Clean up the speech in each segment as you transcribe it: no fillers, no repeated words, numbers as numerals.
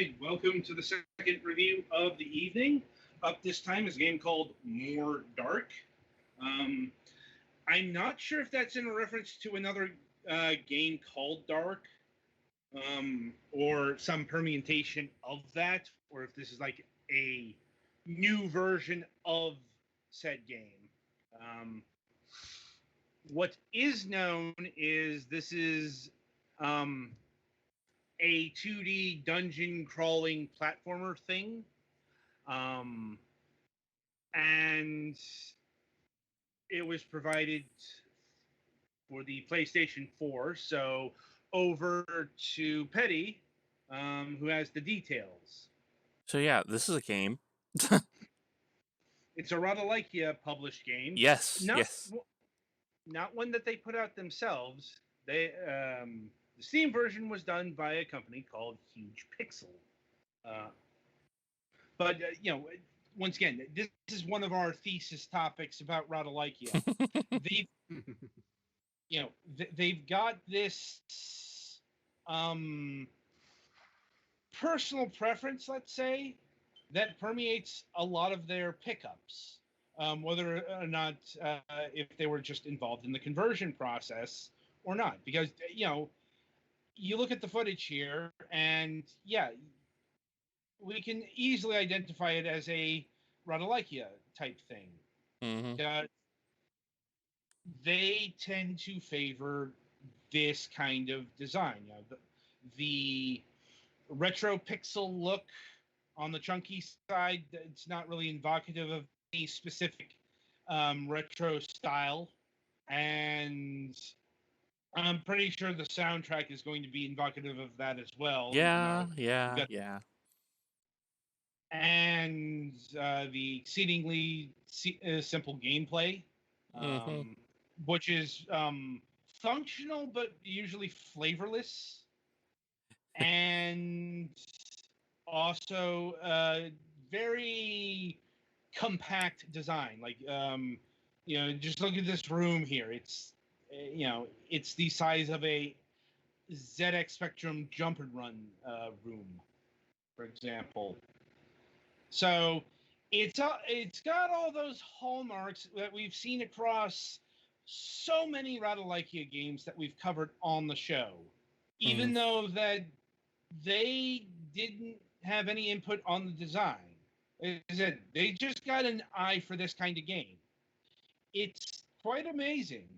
right, welcome to the second review of the evening. Up this time is a game called More Dark. Um, I'm not sure if that's in a reference to another game called Dark, or some permutation of that, or if this is like a new version of said game. Um, what is known is this is um, a 2D dungeon crawling platformer thing. Um, and it was provided for the PlayStation 4. So over to Petty, who has the details. So yeah, this is a game. It's a Rodalikia published game. Yes, Not yes. not one that they put out themselves. The Steam version was done by a company called Huge Pixel. Uh, but once again, this is one of our thesis topics about Rodalikia. They've they've got this um, personal preference, let's say, that permeates a lot of their pickups, whether or not if they were just involved in the conversion process or not. Because you look at the footage here, and yeah, we can easily identify it as a Rodalikia type thing. Mm-hmm. They tend to favor this kind of design. The retro pixel look on the chunky side, it's not really evocative of any specific retro style. And I'm pretty sure the soundtrack is going to be evocative of that as well. Yeah, Got, yeah. and the exceedingly simple gameplay, Mm-hmm. which is functional but usually flavorless, and also very compact design. Just look at this room here. It's the size of a ZX Spectrum jump and run room, for example. So it's got all those hallmarks that we've seen across so many Radalikia games that we've covered on the show, even though that they didn't have any input on the design. Like I said, they just got an eye for this kind of game. It's quite amazing.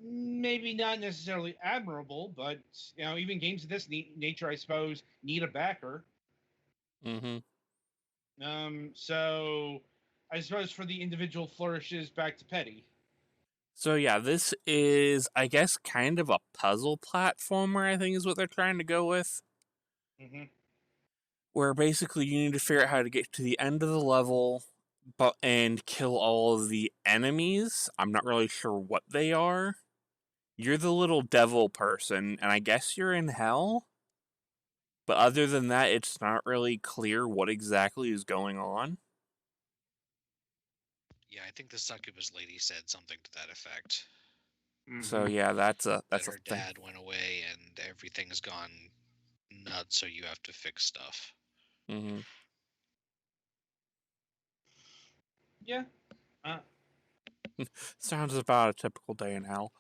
Maybe not necessarily admirable, but even games of this nature, I suppose, need a backer. Mm-hmm. So I suppose for the individual flourishes, back to Petty. So yeah, this is, I guess, kind of a puzzle platformer, I think is what they're trying to go with. Mm-hmm. Where basically you need to figure out how to get to the end of the level and kill all of the enemies. I'm not really sure what they are. You're the little devil person, and I guess you're in hell? But other than that, it's not really clear what exactly is going on. Yeah, I think the succubus lady said something to that effect. Mm-hmm. So yeah, that's a That her thing. dad went away and everything's gone nuts, so you have to fix stuff. Mm-hmm. Yeah. Sounds about a typical day in hell.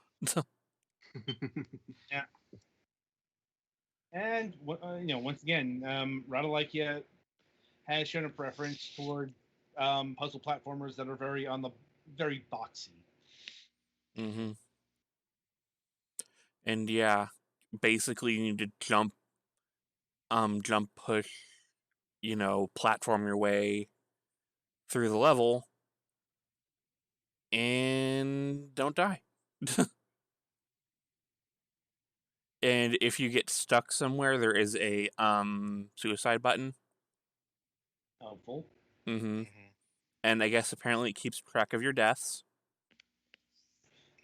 Yeah. And once again, Radalikia has shown a preference toward puzzle platformers that are very boxy. Mm-hmm. And yeah, basically you need to jump, push, platform your way through the level, and don't die. And if you get stuck somewhere, there is a suicide button. Helpful. Mm-hmm. Mm-hmm. And I guess apparently it keeps track of your deaths.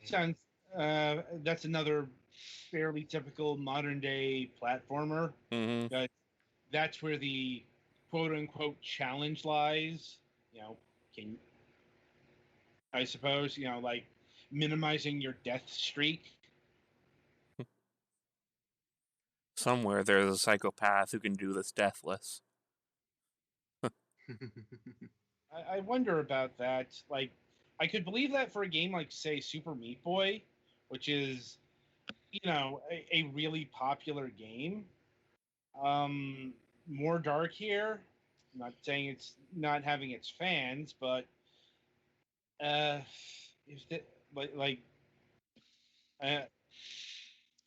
Sounds that's another fairly typical modern day platformer. Mm-hmm. That's where the quote unquote challenge lies. Can I suppose like minimizing your death streak. somewhere there's a psychopath who can do this deathless. I wonder about that. Like, I could believe that for a game like, say, Super Meat Boy, which is, a really popular game. More dark here. I'm not saying it's not having its fans, but uh, if the, like uh,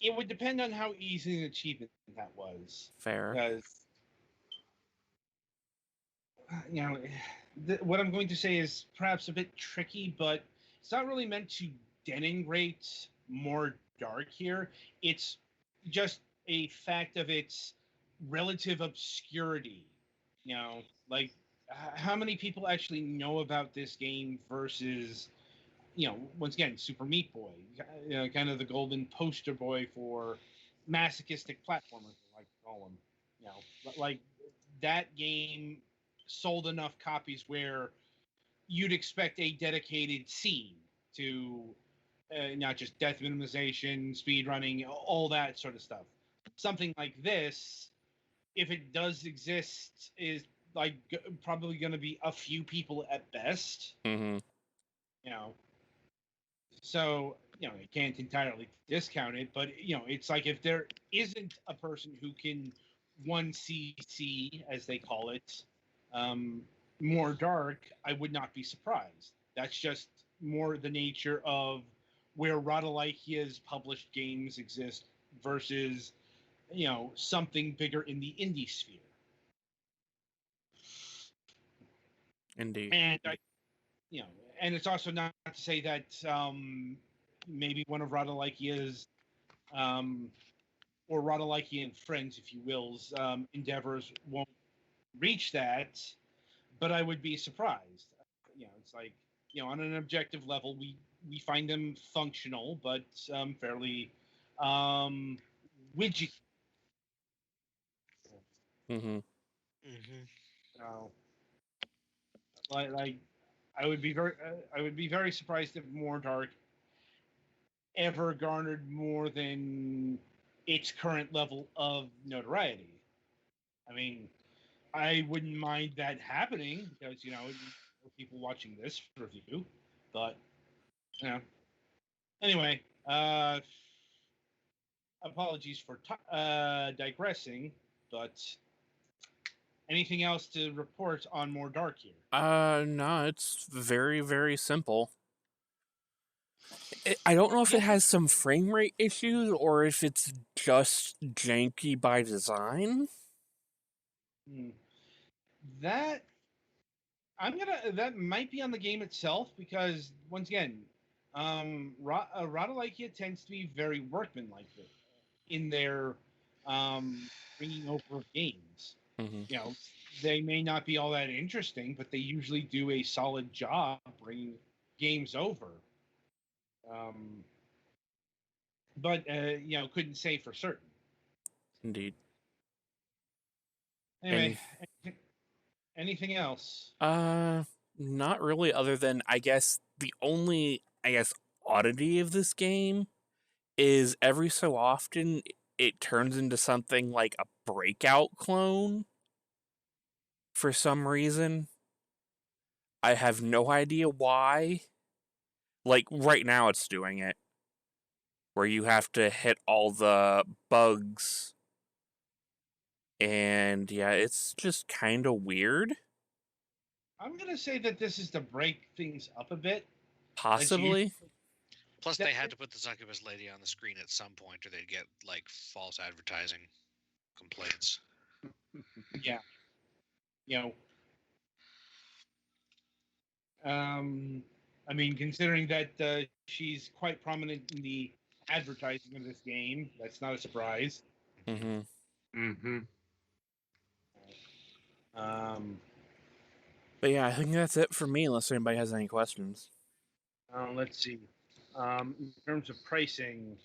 it would depend on how easy an achievement that was. Fair. Because you know, what I'm going to say is perhaps a bit tricky, but it's not really meant to denigrate more dark here. It's just a fact of its relative obscurity. You know, like how many people actually know about this game versus, once again, Super Meat Boy, kind of the golden poster boy for masochistic platformers, I like to call them. Like that game sold enough copies where you'd expect a dedicated scene to not just death minimization, speed running, all that sort of stuff. Something like this, if it does exist, is like probably going to be a few people at best. Mm-hmm. You know, so you can't entirely discount it, but it's like if there isn't a person who can 1cc, as they call it, um, more dark, I would not be surprised. That's just more the nature of where Rodolaikia's published games exist versus something bigger in the indie sphere. Indeed. And you know, and it's also not to say that maybe one of Rodolaikia's um, or Rodolaikia and friends, if you will's, endeavors won't reach that, but I would be surprised. It's like on an objective level, we find them functional, but fairly widget. Mm-hmm. Mm-hmm. So, like I would be very surprised if More Dark ever garnered more than its current level of notoriety. I mean, I wouldn't mind that happening because people watching this review, but you know. Anyway, apologies for digressing, but anything else to report on More Dark here? No, it's very, very simple. I don't know if it Yeah. has some frame rate issues or if it's just janky by design. Hmm. That that might be on the game itself because once again, Rodolaikia tends to be very workmanlike in their bringing over of games. Mm-hmm. They may not be all that interesting, but they usually do a solid job bringing games over. Um, but couldn't say for certain. Indeed. Anyway, anything else? Not really, other than I guess the only oddity of this game is every so often it turns into something like a breakout clone for some reason. I have no idea why. Like right now it's doing it, where you have to hit all the bugs, and yeah, it's just kind of weird. I'm gonna say that this is to break things up a bit. Possibly. Plus, they had to put the succubus lady on the screen at some point, or they'd get like false advertising complaints. Yeah. You know, I mean, considering that she's quite prominent in the advertising of this game, that's not a surprise. Mm-hmm. Mm-hmm. Um, But yeah, I think that's it for me, unless anybody has any questions. let's see. In terms of pricing,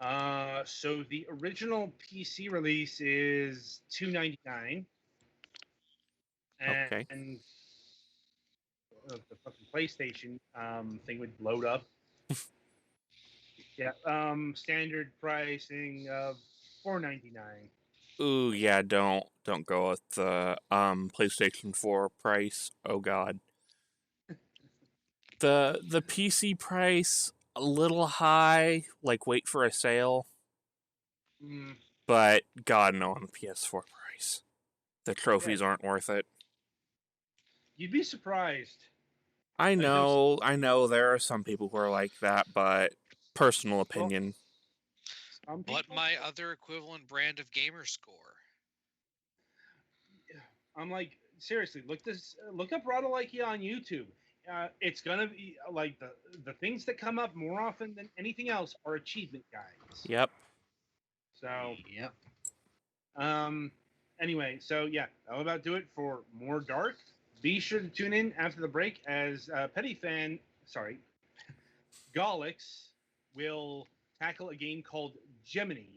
so the original PC release is $2.99, Okay. and the fucking PlayStation thing would load up. Yeah, standard pricing of $4.99. Ooh, yeah, don't go with the PlayStation 4 price. Oh god. The PC price a little high, like wait for a sale, Mm, but god no on the PS4 price. The yeah, trophies aren't worth it. you'd be surprised. I Like those. know there are some people who are like that, but personal Well, opinion. some But people. my other equivalent brand of gamer score. I'm like, seriously, look up Rado Ikea on YouTube. It's gonna be like the things that come up more often than anything else are achievement guides. Yep. So, Yep. anyway, so yeah, that'll about do it for More Dark. Be sure to tune in after the break as Galix will tackle a game called Gemini,